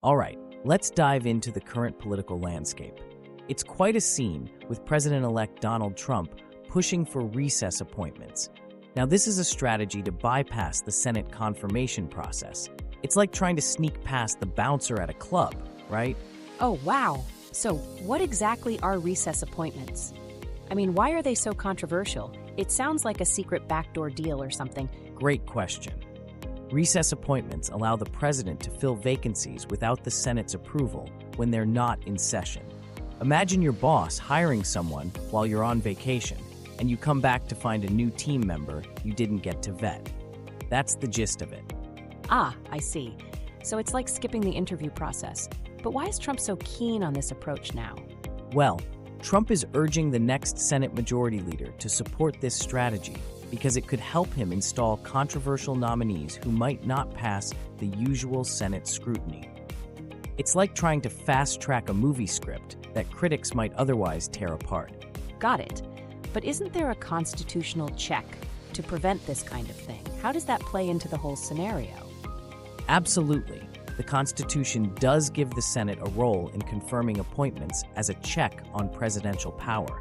All right, let's dive into the current political landscape. It's quite a scene, with President-elect Donald Trump pushing for recess appointments. Now, this is a strategy to bypass the Senate confirmation process. It's like trying to sneak past the bouncer at a club, right? Oh, wow. So, what exactly are recess appointments? I mean, why are they so controversial? It sounds like a secret backdoor deal or something. Great question. Recess appointments allow the president to fill vacancies without the Senate's approval when they're not in session. Imagine your boss hiring someone while you're on vacation, and you come back to find a new team member you didn't get to vet. That's the gist of it. Ah, I see. So it's like skipping the interview process. But why is Trump so keen on this approach now? Well, Trump is urging the next Senate Majority Leader to support this strategy because it could help him install controversial nominees who might not pass the usual Senate scrutiny. It's like trying to fast-track a movie script that critics might otherwise tear apart. Got it. But isn't there a constitutional check to prevent this kind of thing? How does that play into the whole scenario? Absolutely. The Constitution does give the Senate a role in confirming appointments as a check on presidential power.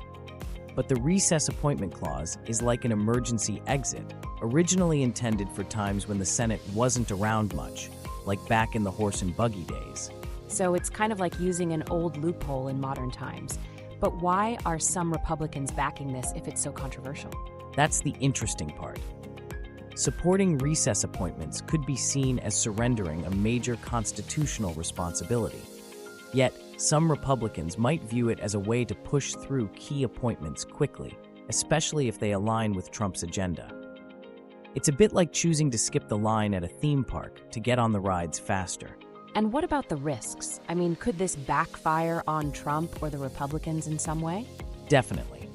But the recess appointment clause is like an emergency exit, originally intended for times when the Senate wasn't around much, like back in the horse and buggy days. So it's kind of like using an old loophole in modern times. But why are some Republicans backing this if it's so controversial? That's the interesting part. Supporting recess appointments could be seen as surrendering a major constitutional responsibility. Yet, some Republicans might view it as a way to push through key appointments quickly, especially if they align with Trump's agenda. It's a bit like choosing to skip the line at a theme park to get on the rides faster. And what about the risks? I mean, could this backfire on Trump or the Republicans in some way? Definitely.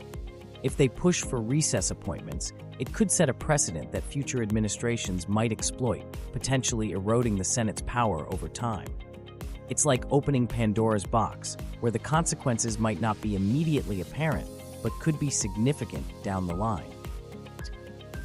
If they push for recess appointments, it could set a precedent that future administrations might exploit, potentially eroding the Senate's power over time. It's like opening Pandora's box, where the consequences might not be immediately apparent, but could be significant down the line.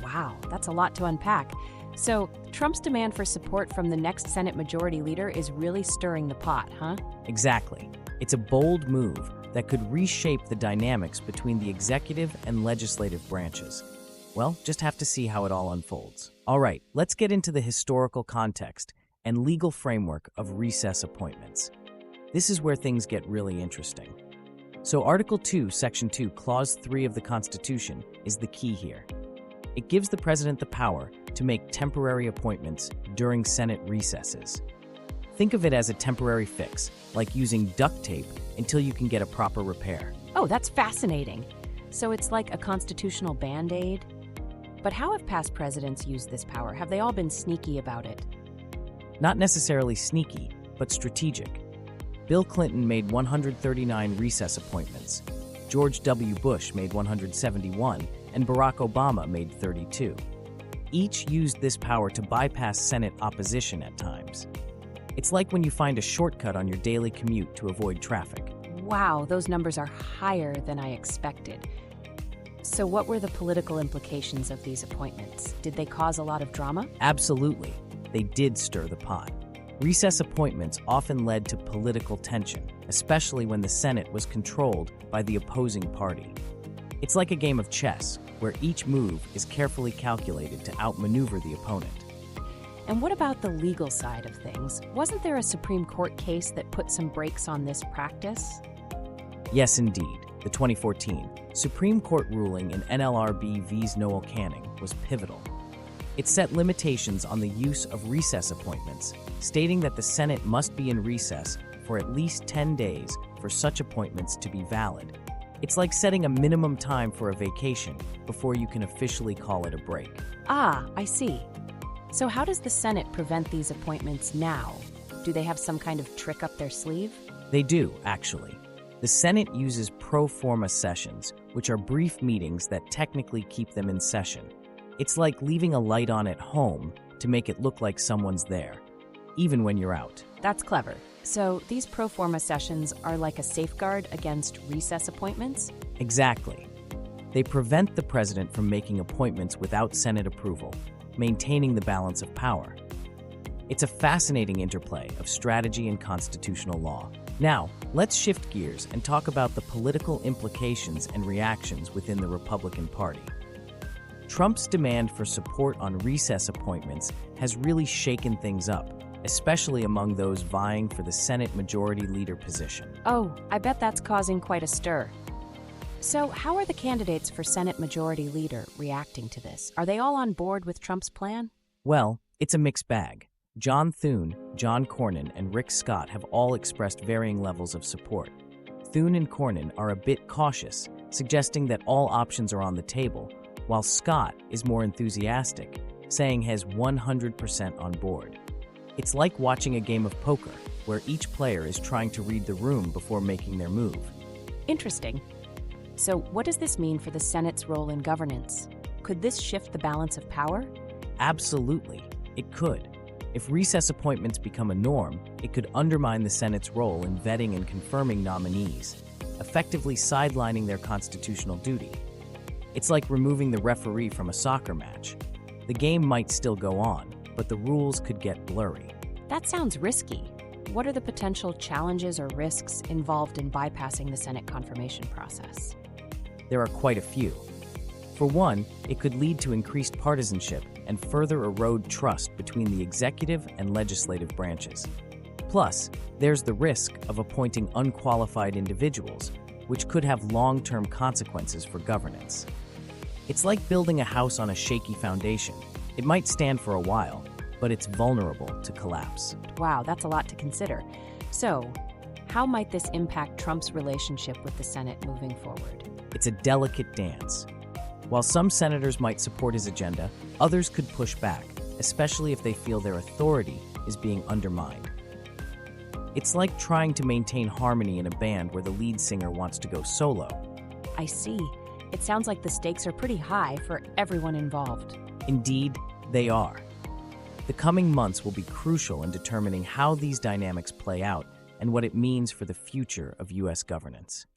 Wow, that's a lot to unpack. So, Trump's demand for support from the next Senate Majority Leader is really stirring the pot, huh? Exactly. It's a bold move that could reshape the dynamics between the executive and legislative branches. Well, just have to see how it all unfolds. All right, let's get into the historical context and legal framework of recess appointments. This is where things get really interesting. So Article 2, Section 2, Clause 3 of the Constitution is the key here. It gives the president the power to make temporary appointments during Senate recesses. Think of it as a temporary fix, like using duct tape until you can get a proper repair. Oh, that's fascinating. So it's like a constitutional band-aid? But how have past presidents used this power? Have they all been sneaky about it? Not necessarily sneaky, but strategic. Bill Clinton made 139 recess appointments, George W. Bush made 171, and Barack Obama made 32. Each used this power to bypass Senate opposition at times. It's like when you find a shortcut on your daily commute to avoid traffic. Wow, those numbers are higher than I expected. So what were the political implications of these appointments? Did they cause a lot of drama? Absolutely. They did stir the pot. Recess appointments often led to political tension, especially when the Senate was controlled by the opposing party. It's like a game of chess, where each move is carefully calculated to outmaneuver the opponent. And what about the legal side of things? Wasn't there a Supreme Court case that put some brakes on this practice? Yes, indeed. The 2014 Supreme Court ruling in NLRB vs. Noel Canning was pivotal. It set limitations on the use of recess appointments, stating that the Senate must be in recess for at least 10 days for such appointments to be valid. It's like setting a minimum time for a vacation before you can officially call it a break. Ah, I see. So how does the Senate prevent these appointments now? Do they have some kind of trick up their sleeve? They do, actually. The Senate uses pro forma sessions, which are brief meetings that technically keep them in session. It's like leaving a light on at home to make it look like someone's there, even when you're out. That's clever. So these pro forma sessions are like a safeguard against recess appointments? Exactly. They prevent the president from making appointments without Senate approval, maintaining the balance of power. It's a fascinating interplay of strategy and constitutional law. Now, let's shift gears and talk about the political implications and reactions within the Republican Party. Trump's demand for support on recess appointments has really shaken things up, especially among those vying for the Senate Majority Leader position. Oh, I bet that's causing quite a stir. So, how are the candidates for Senate Majority Leader reacting to this? Are they all on board with Trump's plan? Well, it's a mixed bag. John Thune, John Cornyn, and Rick Scott have all expressed varying levels of support. Thune and Cornyn are a bit cautious, suggesting that all options are on the table, while Scott is more enthusiastic, saying he has 100% on board. It's like watching a game of poker, where each player is trying to read the room before making their move. Interesting. So, what does this mean for the Senate's role in governance? Could this shift the balance of power? Absolutely, it could. If recess appointments become a norm, it could undermine the Senate's role in vetting and confirming nominees, effectively sidelining their constitutional duty. It's like removing the referee from a soccer match. The game might still go on, but the rules could get blurry. That sounds risky. What are the potential challenges or risks involved in bypassing the Senate confirmation process? There are quite a few. For one, it could lead to increased partisanship and further erode trust between the executive and legislative branches. Plus, there's the risk of appointing unqualified individuals, which could have long-term consequences for governance. It's like building a house on a shaky foundation. It might stand for a while, but it's vulnerable to collapse. Wow, that's a lot to consider. So, how might this impact Trump's relationship with the Senate moving forward? It's a delicate dance. While some senators might support his agenda, others could push back, especially if they feel their authority is being undermined. It's like trying to maintain harmony in a band where the lead singer wants to go solo. I see. It sounds like the stakes are pretty high for everyone involved. Indeed, they are. The coming months will be crucial in determining how these dynamics play out and what it means for the future of U.S. governance.